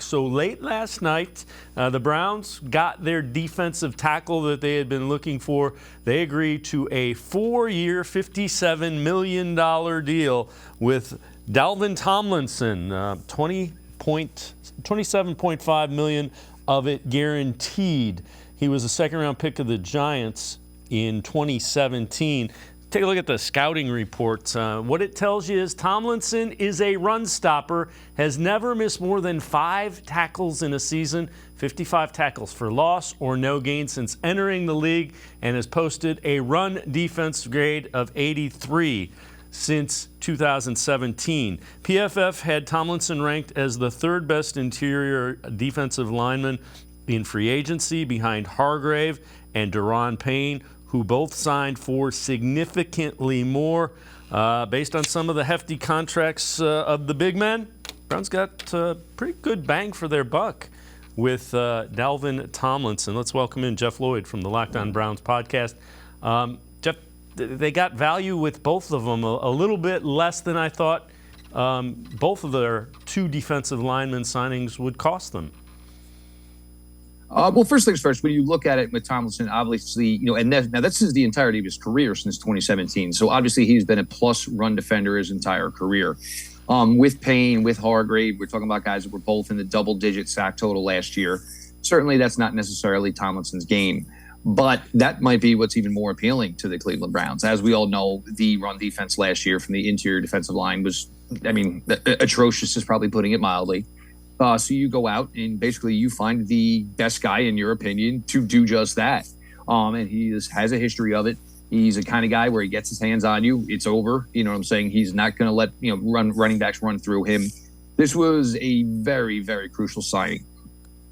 So late last night, the Browns got their defensive tackle that they had been looking for. They agreed to a 4-year, $57 million deal with Dalvin Tomlinson, $27.5 million of it guaranteed. He was a second-round pick of the Giants in 2017. Take a look at the scouting reports. What it tells you is Tomlinson is a run stopper, has never missed more than 5 tackles in a season, 55 tackles for loss or no gain since entering the league, and has posted a run defense grade of 83 since 2017. PFF had Tomlinson ranked as the 3rd best interior defensive lineman in free agency behind Hargrave and Daron Payne, who both signed for significantly more. Based on some of the hefty contracts of the big men, Browns got pretty good bang for their buck with Dalvin Tomlinson. Let's welcome in Jeff Lloyd from the Locked On Browns podcast. Jeff, they got value with both of them, a little bit less than I thought both of their 2 defensive lineman signings would cost them. Well, first things first, when you look at it with Tomlinson, obviously, and now this is the entirety of his career since 2017. So obviously he's been a plus run defender his entire career. With Payne, with Hargrave, we're talking about guys that were both in the double-digit sack total last year. Certainly that's not necessarily Tomlinson's game, but that might be what's even more appealing to the Cleveland Browns. As we all know, the run defense last year from the interior defensive line was, atrocious is probably putting it mildly. So you go out and basically you find the best guy, in your opinion, to do just that. And he has a history of it. He's a kind of guy where he gets his hands on you, it's over. You know what I'm saying? He's not going to let running backs run through him. This was a very, very crucial signing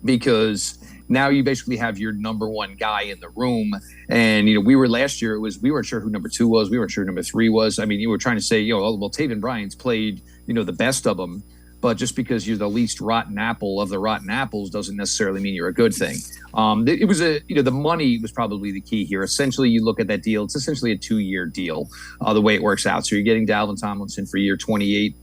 because now you basically have your number 1 guy in the room. And, we were last year, we weren't sure who number 2 was. We weren't sure who number 3 was. I mean, you were trying to say, well, Taven Bryant's played, the best of them. But just because you're the least rotten apple of the rotten apples doesn't necessarily mean you're a good thing. It was the money was probably the key here. Essentially, you look at that deal; it's essentially a 2-year deal. The way it works out, so you're getting Dalvin Tomlinson for year 28,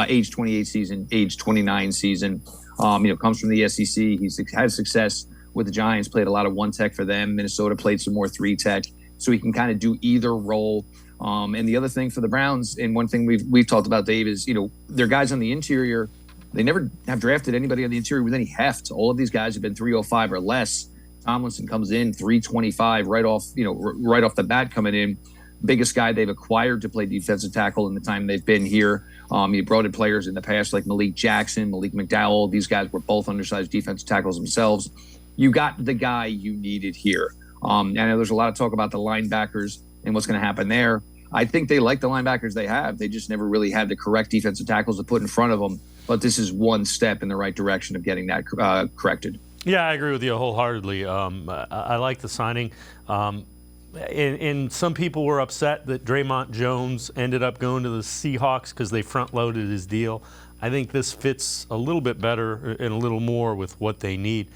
age 28 season, age 29 season. Comes from the SEC. He's had success with the Giants. Played a lot of 1-tech for them. Minnesota played some more 3-tech, so he can kind of do either role. And the other thing for the Browns, and one thing we've talked about, Dave, is, their guys on the interior, they never have drafted anybody on the interior with any heft. All of these guys have been 305 or less. Tomlinson comes in 325 right off the bat coming in. Biggest guy they've acquired to play defensive tackle in the time they've been here. He brought in players in the past like Malik Jackson, Malik McDowell. These guys were both undersized defensive tackles themselves. You got the guy you needed here. I know there's a lot of talk about the linebackers and what's going to happen there. I think they like the linebackers they have. They just never really had the correct defensive tackles to put in front of them. But this is one step in the right direction of getting that corrected. Yeah, I agree with you wholeheartedly. I like the signing. And some people were upset that Draymond Jones ended up going to the Seahawks because they front-loaded his deal. I think this fits a little bit better and a little more with what they need.